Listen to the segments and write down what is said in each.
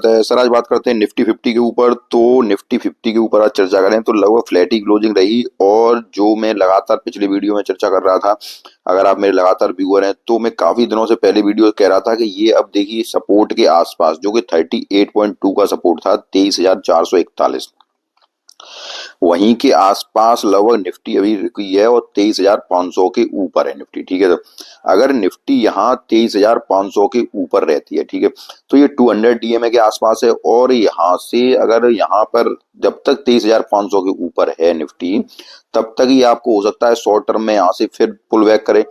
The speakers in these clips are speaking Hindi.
है सर। आज बात करते हैं निफ्टी 50 के ऊपर। तो निफ्टी 50 के ऊपर आज चर्चा करें तो लगभग फ्लैट ही क्लोजिंग रही, और जो मैं लगातार पिछले वीडियो में चर्चा कर रहा था, अगर आप मेरे लगातार व्यूअर हैं तो मैं काफी दिनों से पहले वीडियो कह रहा था कि ये अब देखिए सपोर्ट के आसपास, जो कि 38.2 का सपोर्ट था 23,441, वहीं के आसपास लगभग निफ्टी अभी रुकी है और 23,500 के ऊपर है निफ्टी। ठीक है, तो अगर निफ्टी यहाँ 23,500 के ऊपर रहती है, ठीक है, तो ये 200 डीएमए के आसपास है। और यहाँ से अगर यहाँ पर जब तक 23,500 के ऊपर है निफ्टी, तब तक ही आपको हो सकता है शॉर्ट टर्म में यहाँ से फिर पुल बैक करे।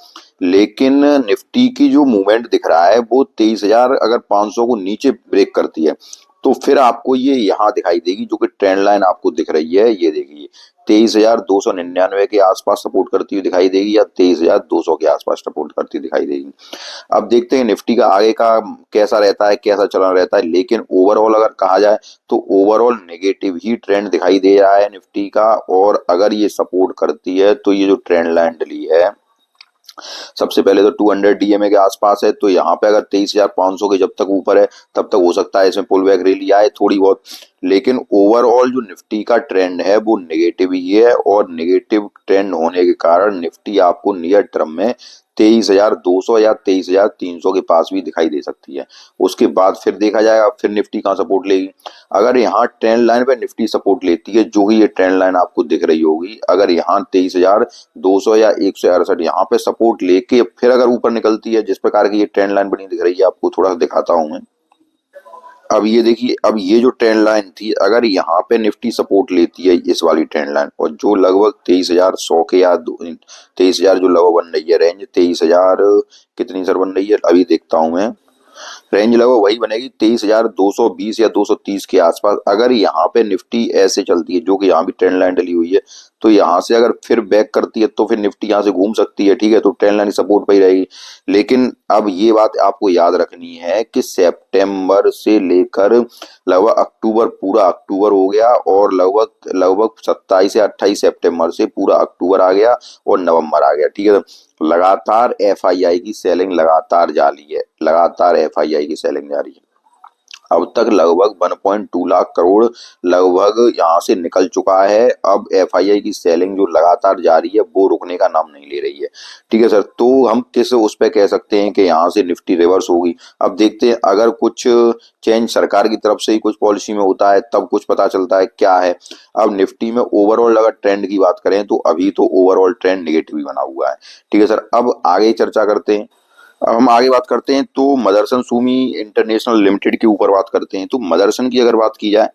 लेकिन निफ्टी की जो मूवमेंट दिख रहा है वो 23,000 अगर 500 को नीचे ब्रेक करती है तो फिर आपको ये यहाँ दिखाई देगी, जो कि ट्रेंड लाइन आपको दिख रही है, ये देखिए 23,299 के आसपास सपोर्ट करती हुई दिखाई देगी, या 23,200 के आसपास सपोर्ट करती हुई दिखाई देगी। अब देखते हैं निफ्टी का आगे का कैसा रहता है, कैसा चलन रहता है। लेकिन ओवरऑल अगर कहा जाए तो ओवरऑल नेगेटिव ही ट्रेंड दिखाई दे रहा है निफ्टी का। और अगर ये सपोर्ट करती है तो ये जो ट्रेंड लाइन डली है सबसे पहले तो 200 डीएमए के आसपास है, तो यहाँ पे अगर 23,500 के जब तक ऊपर है तब तक हो सकता है इसमें पुल बैक रैली आए थोड़ी बहुत। लेकिन ओवरऑल जो निफ्टी का ट्रेंड है वो नेगेटिव ही है, और नेगेटिव ट्रेंड होने के कारण निफ्टी आपको नियर टर्म में 23,200 या 23,300 के पास भी दिखाई दे सकती है। उसके बाद फिर देखा जाएगा फिर निफ्टी कहाँ सपोर्ट लेगी। अगर यहाँ ट्रेंड लाइन पे निफ्टी सपोर्ट लेती है, जो ही ये ट्रेंड लाइन आपको दिख रही होगी, अगर यहाँ 23,200 या 168 यहाँ पे सपोर्ट लेके फिर अगर ऊपर निकलती है, जिस प्रकार की ये ट्रेंड लाइन बनी दिख रही है, आपको थोड़ा सा दिखाता हूं मैं। अब ये देखिए, अब ये जो ट्रेंड लाइन थी, अगर यहाँ पे निफ्टी सपोर्ट लेती है इस वाली ट्रेंड लाइन, और जो लगभग 23,100 के या 23,000 जो लगभग बन रही है रेंज, 23,000 कितनी सर बन रही है अभी देखता हूं मैं। रेंज लगभग वही बनेगी 23,220 या 230 के आसपास। अगर यहाँ पे निफ्टी ऐसे चलती है, जो कि यहाँ भी ट्रेंड लाइन डली हुई है, तो यहाँ से अगर फिर बैक करती है तो फिर निफ्टी यहाँ से घूम सकती है। ठीक है, तो ट्रेंड लाइन सपोर्ट पे ही रहेगी। लेकिन अब ये बात आपको याद रखनी है कि सितंबर से लेकर लगभग अक्टूबर, पूरा अक्टूबर हो गया, और लगभग लगभग 27 या 28 सितंबर से पूरा अक्टूबर आ गया और नवंबर आ गया। ठीक है, लगातार एफआईआई की सेलिंग लगातार जारी है, लगातार एफआईआई की सेलिंग जारी है। अब तक लगभग 1.2 लाख करोड़ लगभग यहाँ से निकल चुका है। अब एफआईआई की सेलिंग जो लगातार जारी है वो रुकने का नाम नहीं ले रही है। ठीक है सर, तो हम किस उस पे कह सकते हैं कि यहाँ से निफ्टी रिवर्स होगी। अब देखते हैं, अगर कुछ चेंज सरकार की तरफ से ही कुछ पॉलिसी में होता है तब कुछ पता चलता है क्या है। अब निफ्टी में ओवरऑल अगर ट्रेंड की बात करें तो अभी तो ओवरऑल ट्रेंड नेगेटिव ही बना हुआ है। ठीक है सर, अब आगे चर्चा करते हैं। अब हम आगे बात करते हैं तो मदरसन सुमी इंटरनेशनल लिमिटेड के ऊपर बात करते हैं। तो मदरसन की अगर बात की जाए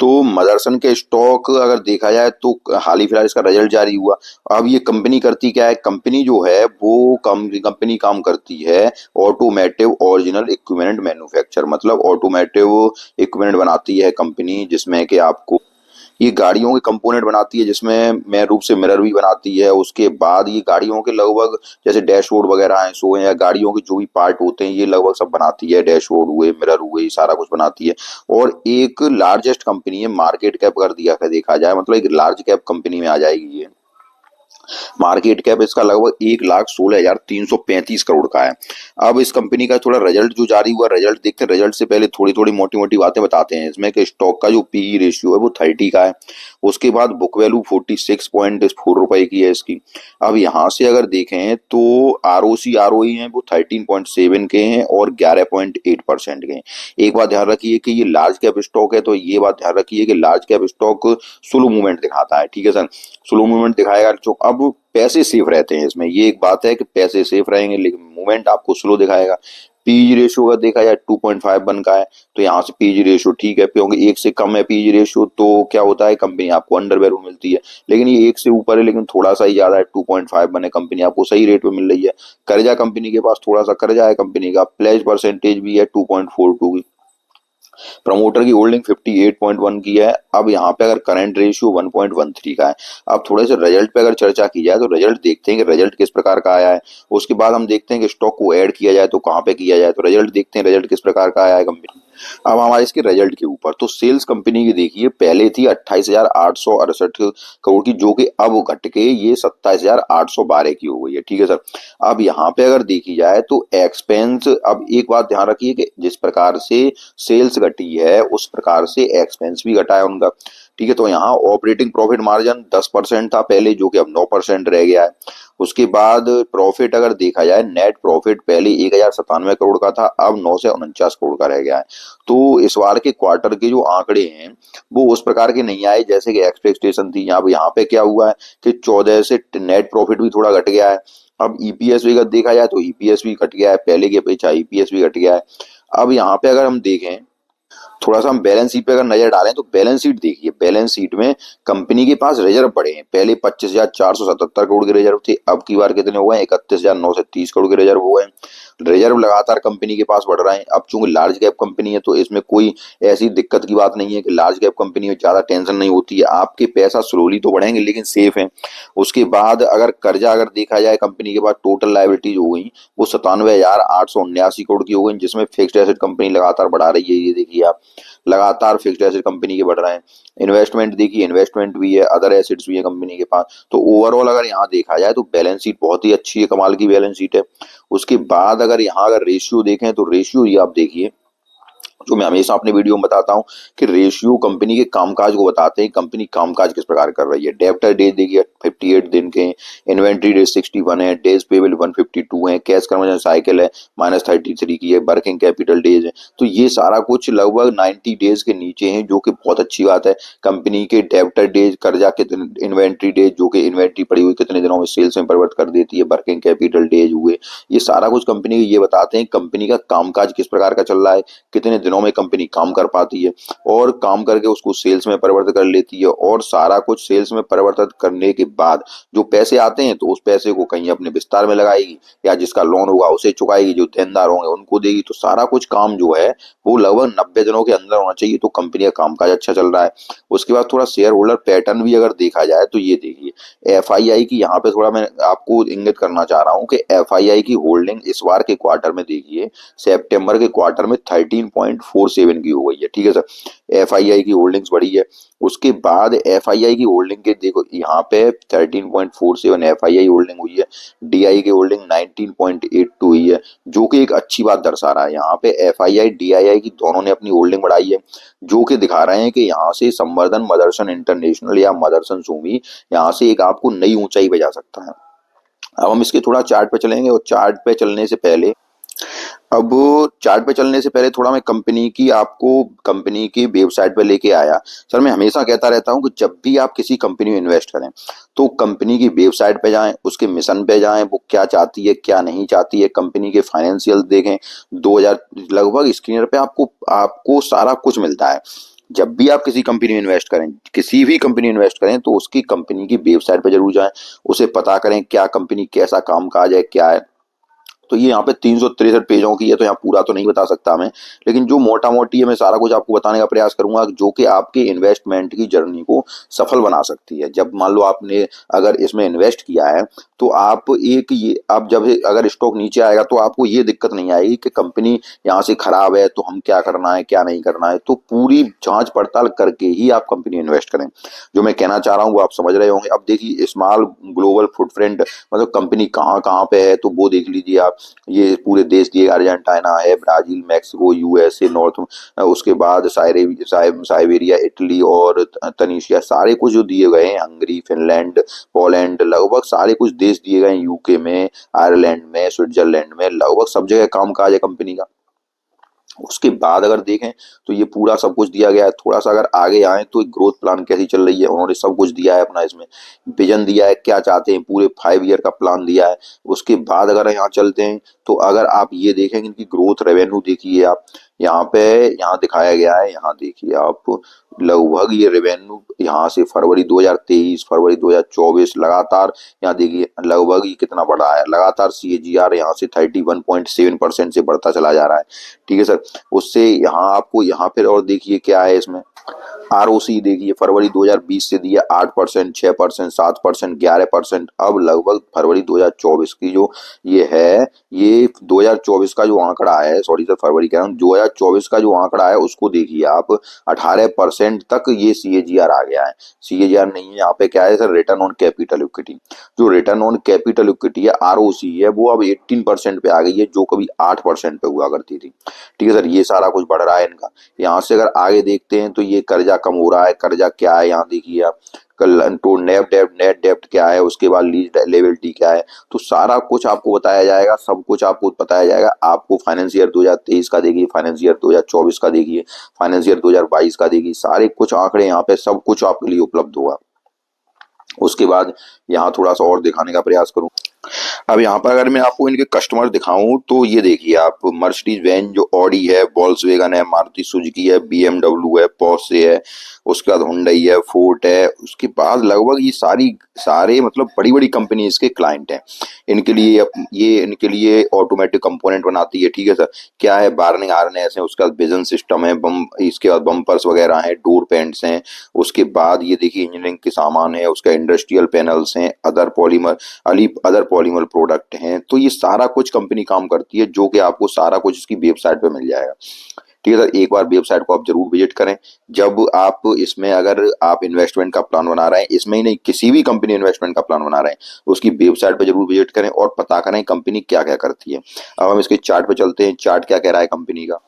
तो मदरसन के स्टॉक अगर देखा जाए तो हाल ही फिलहाल इसका रिजल्ट जारी हुआ। अब ये कंपनी करती क्या है, कंपनी जो है वो कंपनी काम करती है ऑटोमेटिव ओरिजिनल इक्विपमेंट मैन्युफैक्चर, मतलब ऑटोमेटिव इक्विपमेंट बनाती है कंपनी, जिसमें कि आपको ये गाड़ियों के कंपोनेंट बनाती है, जिसमें मेन रूप से मिरर भी बनाती है। उसके बाद ये गाड़ियों के लगभग जैसे डैशबोर्ड वगैरह हैं सो, या गाड़ियों के जो भी पार्ट होते हैं ये लगभग सब बनाती है। डैशबोर्ड हुए, मिरर हुए, ये सारा कुछ बनाती है। और एक लार्जेस्ट कंपनी है, मार्केट कैप कर दिया देखा जाए, मतलब एक लार्ज कैप कंपनी में आ जाएगी ये। मार्केट कैप इसका लगभग 1,16,335 करोड़ का है। अब इस कंपनी का थोड़ा रिजल्ट जो जारी हुआ, रिजल्ट देखते हैं। रिजल्ट से पहले थोड़ी थोड़ी मोटी मोटी बातें बताते हैं इसमें कि स्टॉक का जो पीई रेशियो है वो 30 का है। उसके बाद बुक वैल्यू 46.4 रुपए की है इसकी। अब यहाँ से अगर देखें तो आरओसी आरओई है वो 13.7 के हैं और 11.8% के हैं। एक बात ध्यान रखिए कि ये लार्ज कैप स्टॉक है, तो ये बात ध्यान रखिए कि large cap stock slow movement दिखाता है। ठीक है सर, स्लो मूवमेंट दिखाएगा। जो अब पैसे सेफ रहते हैं इसमें, ये एक बात है कि पैसे सेफ रहेंगे लेकिन मूवमेंट आपको स्लो दिखाएगा। पीजी रेशियो का देखा जाए 2.51 का है, तो यहाँ से पीजी रेशियो ठीक है, क्योंकि एक से कम है पीजी रेशियो तो क्या होता है कंपनी आपको अंडर वैल्यू मिलती है। लेकिन ये एक से ऊपर है लेकिन थोड़ा सा ही ज्यादा है, 2.51 है, कंपनी आपको सही रेट पे मिल रही है। कर्जा कंपनी के पास थोड़ा सा कर्जा है कंपनी का, प्लेज परसेंटेज भी है 2.42 की। प्रमोटर की होल्डिंग 58.1 की है। अब यहाँ पे अगर करंट रेशियो 1.13 का है। अब थोड़े से रिजल्ट पे अगर चर्चा की जाए तो रिजल्ट देखते हैं कि रिजल्ट किस प्रकार का आया है। उसके बाद हम देखते हैं कि स्टॉक को ऐड किया जाए तो कहाँ पे किया जाए। तो रिजल्ट देखते हैं, रिजल्ट किस प्रकार का आया है कंपनी। अब हमारे इसके रिजल्ट के ऊपर तो सेल्स कंपनी की देखिए पहले थी 28,868 करोड़ की, जो कि अब घट के ये 27,812 की हो गई है। ठीक है सर। अब यहाँ पे अगर देखी जाए तो एक्सपेंस, अब एक बात ध्यान रखिए कि जिस प्रकार से सेल्स घटी है उस प्रकार से एक्सपेंस भी घटा है उनका। ठीक है। तो यहाँ ऑपरेटिंग प्रॉफिट मार्जिन 10% था पहले, जो कि अब 9% रह गया है। उसके बाद प्रॉफिट अगर देखा जाए, नेट प्रॉफिट पहले 1,097 करोड़ का था, अब 949 करोड़ का रह गया है। तो इस बार के क्वार्टर के जो आंकड़े हैं वो उस प्रकार के नहीं आए जैसे कि एक्सपेक्टेशन थी। यहाँ पे क्या हुआ है कि 14 से नेट प्रॉफिट भी थोड़ा घट गया है। अब ईपीएस भी अगर देखा जाए तो ईपीएस भी घट गया है, पहले की अपेक्षा ईपीएस भी घट गया है। अब यहाँ पे अगर हम देखें, थोड़ा सा हम बैलेंस शीट पे अगर नजर डालें तो बैलेंस शीट देखिए, बैलेंस शीट में कंपनी के पास रिजर्व बढ़े हैं। पहले 25,477 करोड़ के रिजर्व थे, अब की बार कितने हुए हैं, 31,930 करोड़ के रिजर्व हुए हैं। रिजर्व लगातार कंपनी के पास बढ़ रहे हैं। अब चूंकि लार्ज कैप कंपनी है तो इसमें कोई ऐसी दिक्कत की बात नहीं है कि लार्ज कैप कंपनी में ज्यादा टेंशन नहीं होती है, आपके पैसा स्लोली तो बढ़ेंगे लेकिन सेफ है। उसके बाद अगर कर्जा अगर देखा जाए, कंपनी के पास टोटल लाइबिलिटीज हो गई वो 97,879 करोड़ की हो गई, जिसमें फिक्स्ड एसेट कंपनी लगातार बढ़ा रही है। ये देखिए आप, लगातार फिक्स्ड एसेट कंपनी के बढ़ रहे हैं। इन्वेस्टमेंट देखिए, इन्वेस्टमेंट भी है, अदर एसेट्स भी है कंपनी के पास। तो ओवरऑल अगर यहाँ देखा जाए तो बैलेंस शीट बहुत ही अच्छी है, कमाल की बैलेंस शीट है। उसके बाद अगर यहाँ अगर रेशियो देखें तो रेशियो ये आप देखिए, जो मैं हमेशा अपने वीडियो में बताता हूँ कि रेशियो कंपनी के कामकाज को बताते हैं, कंपनी कामकाज किस प्रकार कर रही है। डेब्टर डेज देखिए 58 दिन के, इन्वेंट्री डेज 61 है, डेज पेबल 152 है, कैश कन्वर्जन साइकिल है -33 की है, वर्किंग कैपिटल डेज है। तो ये सारा कुछ लगभग 90 डेज के नीचे है, जो कि बहुत अच्छी बात है। कंपनी के डेब्टर डेज, कर्जा कितने, इन्वेंट्री डेज जो कि इन्वेंट्री पड़ी हुई कितने दिनों में सेल्स में परिवर्तित कर देती है, वर्किंग कैपिटल डेज हुए, ये सारा कुछ कंपनी के ये बताते हैं कंपनी का कामकाज किस प्रकार का चल रहा है, कितने दिनों में कंपनी काम कर पाती है, और काम करके उसको सेल्स में परिवर्तित कर लेती है। और सारा कुछ सेल्स में परिवर्तित करने के बाद जो पैसे आते हैं तो उस पैसे को कहीं अपने विस्तार में लगाएगी, या जिसका लोन होगा उसे चुकाएगी, जो देनदार होंगे उनको देगी। तो सारा कुछ काम जो है वो लगभग 90 दिनों के अंदर होना चाहिए। तो कंपनी का कामकाज अच्छा चल रहा है। उसके बाद थोड़ा शेयर होल्डर पैटर्न भी अगर देखा जाए तो ये देखिए, एफआईआई की यहाँ पे थोड़ा मैं आपको इंगित करना चाह रहा हूँ कि एफआईआई की होल्डिंग इस बार के क्वार्टर में देखिए, सितंबर के क्वार्टर में 13.47 की हो गई है। ठीक है सर। एफआईआई की होल्डिंग्स बढ़ी है। उसके बाद एफआईआई की होल्डिंग के देखो यहाँ पे 13.47 एफआईआई होल्डिंग हुई है, डीआई की होल्डिंग 19.82 हुई है, जो कि एक अच्छी बात दर्शा रहा है। यहाँ पे एफआईआई डीआईआई की दोनों ने अपनी होल्डिंग बढ़ाई है, जो कि दिखा रहे हैं कि यहाँ से संवर्धन मदरसन इंटरनेशनल या मदरसन सूमी यहाँ से एक आपको नई ऊंचाई पे जा सकता है। अब हम इसके थोड़ा चार्ट पे चलेंगे, और चार्ट पे चलने से पहले, अब चार्ट पे चलने से पहले थोड़ा मैं कंपनी की आपको कंपनी की वेबसाइट पे लेके आया। सर मैं हमेशा कहता रहता हूँ कि जब भी आप किसी कंपनी में इन्वेस्ट करें तो कंपनी की वेबसाइट पे जाएं, उसके मिशन पे जाएं, वो क्या चाहती है क्या नहीं चाहती है, कंपनी के फाइनेंशियल देखें। 2000 लगभग स्क्रीन पे आपको आपको सारा कुछ मिलता है। जब भी आप किसी कंपनी में इन्वेस्ट करें, किसी भी कंपनी में इन्वेस्ट करें, तो उसकी कंपनी की वेबसाइट पे जरूर जाएं, उसे पता करें क्या कंपनी कैसा कामकाज है क्या है। तो ये यहाँ पे 363 पेजों की है, तो यहाँ पूरा तो नहीं बता सकता मैं, लेकिन जो मोटा मोटी है मैं सारा कुछ आपको बताने का प्रयास करूंगा, जो कि आपके इन्वेस्टमेंट की जर्नी को सफल बना सकती है। जब मान लो आपने अगर इसमें इन्वेस्ट किया है तो आप एक ये आप जब अगर स्टॉक नीचे आएगा तो आपको ये दिक्कत नहीं आएगी कि कंपनी यहाँ से खराब है तो हम क्या करना है क्या नहीं करना है। तो पूरी जांच पड़ताल करके ही आप कंपनी इन्वेस्ट करें। जो मैं कहना चाह रहा हूँ वो आप समझ रहे होंगे। अब देखिए, स्मॉल ग्लोबल फुटप्रिंट मतलब कंपनी कहाँ कहाँ पे है तो वो देख लीजिए आप। ये पूरे देश दिए, अर्जेंटीना है, ब्राजील, मैक्सिको, यूएसए, नॉर्थ, उसके बाद साइबेरिया, इटली और तनीशिया, सारे कुछ जो दिए गए हैं, हंगरी, फिनलैंड, पोलैंड, लगभग सारे कुछ देश दिए गए हैं, यूके में, आयरलैंड में, स्विट्जरलैंड में, लगभग सब जगह कामकाज है कंपनी का। उसके बाद अगर देखें तो ये पूरा सब कुछ दिया गया है। थोड़ा सा अगर आगे आए तो ग्रोथ प्लान कैसी चल रही है, उन्होंने सब कुछ दिया है अपना, इसमें विजन दिया है, क्या चाहते हैं, पूरे 5 ईयर का प्लान दिया है। उसके बाद अगर यहाँ चलते हैं तो अगर आप ये देखेंगे इनकी ग्रोथ रेवेन्यू देखिए आप, यहाँ पे यहाँ दिखाया गया है, यहाँ देखिए आप, लगभग ये रेवेन्यू यहाँ से फरवरी 2023, फरवरी 2024 लगातार, यहाँ देखिए लगभग ये कितना बढ़ा है, लगातार सीएजीआर यहाँ से 31.7% से बढ़ता चला जा रहा है। ठीक है सर। उससे यहाँ आपको यहाँ फिर और देखिए क्या है इसमें, आरओसी देखिए फरवरी 2020 से दी है 8%, 6%, 7%, 11%। अब लगभग फरवरी 2024 की जो ये है, ये 2024 का जो आंकड़ा है, सॉरी सर फरवरी कह रहा हूँ, 2024 का जो आंकड़ा है उसको देखिए आप, 18% तक ये सीएजीआर आ गया है। सीएजीआर नहीं है यहाँ पे, क्या है sir, return on capital equity. जो रिटर्न ऑन कैपिटल इक्विटी है, आरओसी है, वो अब 18% पे आ गई है, जो कभी 8% पे हुआ करती थी। ठीक है सर, ये सारा कुछ बढ़ रहा है इनका। यहाँ से अगर आगे देखते हैं तो ये कर्जा कम हो रहा है। कर्जा क्या है यहाँ देखिए आप, कल तो नेट डेप्ट क्या है, उसके बाद लीज लेबिलिटी क्या है, तो सारा कुछ आपको बताया जाएगा, सब कुछ आपको बताया जाएगा। आपको फाइनेंस ईयर 2023 का देखिए, फाइनेंस ईयर 2024 का देखिए, फाइनेंस ईयर 2022 का देखिए, सारे कुछ आंकड़े यहाँ पे सब कुछ आपके लिए उपलब्ध होगा। उसके बाद यहाँ थोड़ा सा और दिखाने का प्रयास करूँ। अब यहाँ पर अगर मैं आपको इनके कस्टमर दिखाऊं तो ये देखिए आप, मर्सिडीज वैन जो ऑडी है, वोल्क्सवैगन है, मारुति सुजुकी है, बीएमडब्ल्यू है, पोर्शे है, उसके बाद हुंडई है, फोर्ड है, उसके बाद लगभग ये सारे मतलब बड़ी बड़ी कंपनी इसके क्लाइंट हैं। इनके लिए ऑटोमेटिक कंपोनेंट बनाती है। ठीक है सर, क्या है, बार्निंग हार्नेस है, उसके बाद विजन सिस्टम है, इसके बाद बम्पर्स वगैरह हैं, डोर पैंट्स हैं, उसके बाद ये देखिए इंजीनियरिंग के सामान है, उसका इंडस्ट्रियल पैनल्स हैं, अदर पॉलीमर प्रोडक्ट हैं। तो ये सारा कुछ कंपनी काम करती है, जो कि आपको सारा कुछ इसकी वेबसाइट पे मिल जाएगा। ठीक है सर, एक बार वेबसाइट को आप जरूर विजिट करें। जब आप इसमें अगर आप इन्वेस्टमेंट का प्लान बना रहे हैं, इसमें ही नहीं किसी भी कंपनी इन्वेस्टमेंट का प्लान बना रहे हैं, उसकी वेबसाइट पे जरूर विजिट करें और पता करें कंपनी क्या क्या करती है। अब हम इसके चार्ट पे चलते हैं, चार्ट क्या कह रहा है कंपनी का।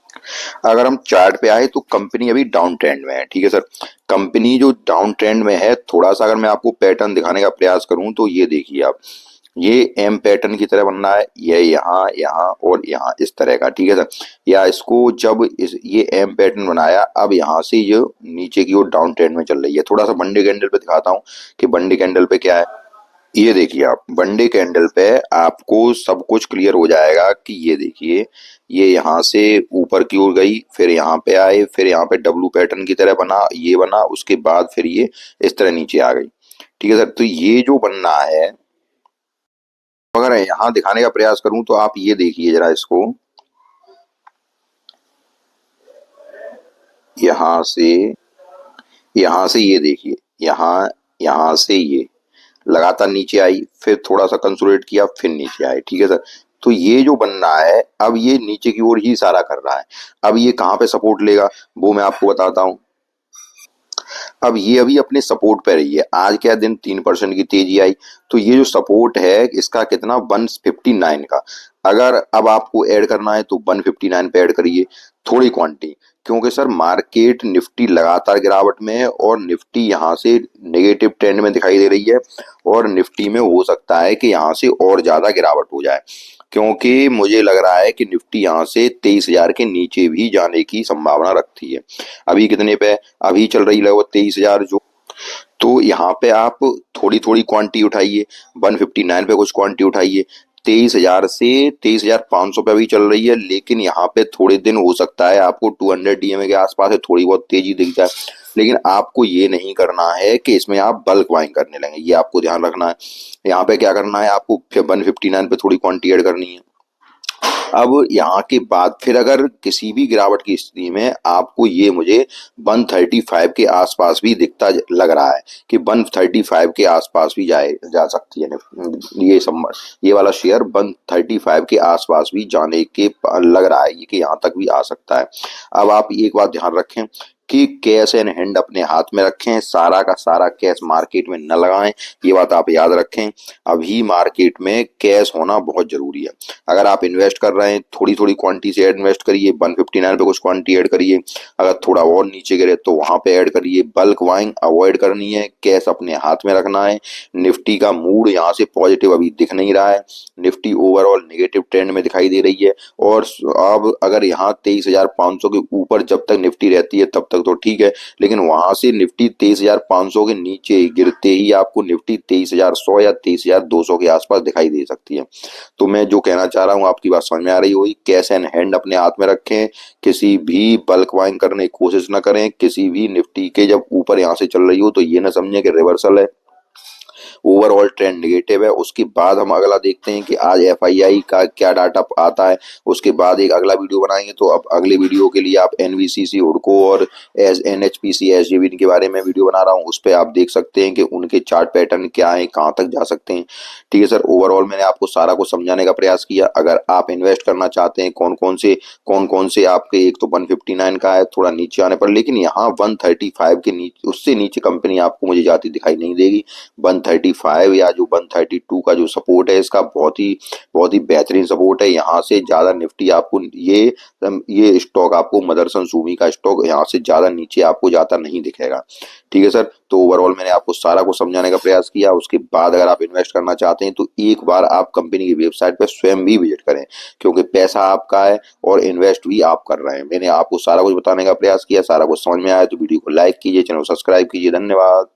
अगर हम चार्ट पे आए तो कंपनी अभी डाउन ट्रेंड में है। ठीक है सर, कंपनी जो डाउन ट्रेंड में है, थोड़ा सा अगर मैं आपको पैटर्न दिखाने का प्रयास करूं तो ये देखिए आप, ये एम पैटर्न की तरह बनना है, ये यहाँ यहाँ और यहाँ इस तरह का। ठीक है सर, या इसको जब ये एम पैटर्न बनाया, अब यहाँ से ये नीचे की ओर डाउन ट्रेंड में चल रही है। थोड़ा सा बंडे कैंडल पे दिखाता हूँ कि बंडे कैंडल पे क्या है। ये देखिए आप, बंडे कैंडल पे आपको सब कुछ क्लियर हो जाएगा कि ये देखिए, ये यहाँ से ऊपर की ओर गई, फिर यहाँ पे आए, फिर यहाँ पे डब्लू पैटर्न की तरह बना, ये बना, उसके बाद फिर ये इस तरह नीचे आ गई। ठीक है सर, तो ये जो बनना है, अगर यहाँ दिखाने का प्रयास करूं तो आप ये देखिए जरा इसको, यहाँ से ये देखिए, यहाँ से ये लगातार नीचे आई, फिर थोड़ा सा कंसोलिडेट किया, फिर नीचे आए। ठीक है सर, तो ये जो बनना है, अब ये नीचे की ओर ही इशारा कर रहा है। अब ये कहाँ पे सपोर्ट लेगा वो मैं आपको बताता हूँ। अब ये अभी अपने सपोर्ट पे रही है। आज क्या दिन 3% की तेजी आई, तो ये जो सपोर्ट है इसका कितना, 159 का। अगर अब आपको ऐड करना है तो 159 पे ऐड करिए थोड़ी क्वांटिटी, क्योंकि सर मार्केट निफ्टी लगातार गिरावट में है और निफ्टी यहाँ से नेगेटिव ट्रेंड में दिखाई दे रही है, और निफ्टी में हो सकता है कि यहाँ से और ज्यादा गिरावट हो जाए, क्योंकि मुझे लग रहा है कि निफ्टी यहाँ से 23,000 के नीचे भी जाने की संभावना रखती है। अभी कितने पे, अभी चल रही लगभग 23,000 जो, तो यहाँ पे आप थोड़ी थोड़ी क्वांटिटी उठाइए, 159 पे कुछ क्वांटिटी उठाइए। 23,000 से 23,500 पे अभी चल रही है, लेकिन यहाँ पे थोड़े दिन हो सकता है आपको 200 डीएमए के आसपास है थोड़ी बहुत तेजी दिख जाए, लेकिन आपको ये नहीं करना है कि इसमें आप बल्क बाइंग करने लगे, ये आपको ध्यान रखना है। यहाँ पे क्या करना है, आपको 159 पे थोड़ी क्वांटिटी ऐड करनी है। अब यहाँ के बाद फिर अगर किसी भी गिरावट की स्थिति में आपको ये मुझे 135 के आसपास भी दिखता लग रहा है कि 135 के आसपास भी जा सकती है ये वाला शेयर 135 के आसपास भी जाने के लग रहा है, ये कि यहाँ तक भी आ सकता है। अब आप एक बात ध्यान रखें कि कैश एंड हैंड अपने हाथ में रखें, सारा का सारा कैश मार्केट में न लगाएं, ये बात आप याद रखें। अभी मार्केट में कैश होना बहुत जरूरी है। अगर आप इन्वेस्ट कर रहे हैं, थोड़ी थोड़ी क्वांटिटी से इन्वेस्ट करिए, 159 पे कुछ क्वांटिटी ऐड करिए, अगर थोड़ा और नीचे गिरे तो वहां पे ऐड करिए। बल्क बाइंग अवॉइड करनी है, कैश अपने हाथ में रखना है। निफ्टी का मूड यहाँ से पॉजिटिव अभी दिख नहीं रहा है, निफ्टी ओवरऑल नेगेटिव ट्रेंड में दिखाई दे रही है। और अब अगर यहाँ 23,500 के ऊपर जब तक निफ्टी रहती है तब तक तो ठीक है, लेकिन वहां से निफ्टी 23,500 के नीचे गिरते ही आपको निफ्टी 23,100 या 23,200 के आसपास दिखाई दे सकती है। तो मैं जो कहना चाह रहा हूँ आपकी बात समझ में आ रही होगी, कैश एंड हैंड अपने हाथ में रखें, किसी भी बल्क बाइंग करने की कोशिश न करें। किसी भी निफ्टी के जब ऊपर यहाँ से चल रही हो तो ये ना समझे कि रिवर्सल है, ओवरऑल ट्रेंड नेगेटिव है। उसके बाद हम अगला देखते हैं कि आज एफआईआई का क्या डाटा आता है। उसके बाद एक अगला वीडियो बनाएंगे। तो अब अगले वीडियो के लिए आप एनवीसीसी, हुडको और एस एनएचपीसी एसजेवी के बारे में वीडियो बना रहा हूँ। उस पर आप देख सकते हैं कि उनके चार्ट पैटर्न क्या है, कहाँ तक जा सकते हैं। ठीक है सर, ओवरऑल मैंने आपको सारा कुछ समझाने का प्रयास किया। अगर आप इन्वेस्ट करना चाहते हैं कौन कौन से आपके, एक तो 159 का है थोड़ा नीचे आने पर, लेकिन यहाँ 135 के नीचे, उससे नीचे कंपनी आपको मुझे जाती दिखाई नहीं देगी। 135 या जो 132 का जो सपोर्ट है इसका बहुत ही बेहतरीन सपोर्ट है। यहाँ से ज्यादा निफ्टी आपको ये स्टॉक आपको मदरसन सूमी का स्टॉक यहाँ से ज्यादा नीचे आपको जाता नहीं दिखेगा। ठीक है सर, तो ओवरऑल मैंने आपको सारा कुछ समझाने का प्रयास किया। उसके बाद अगर आप इन्वेस्ट करना चाहते हैं तो एक बार आप कंपनी की वेबसाइट पर स्वयं भी विजिट करें, क्योंकि पैसा आपका है और इन्वेस्ट भी आप कर रहे हैं। मैंने आपको सारा कुछ बताने का प्रयास किया। सारा कुछ समझ में आया तो वीडियो को लाइक कीजिए, चैनल को सब्सक्राइब कीजिए। धन्यवाद।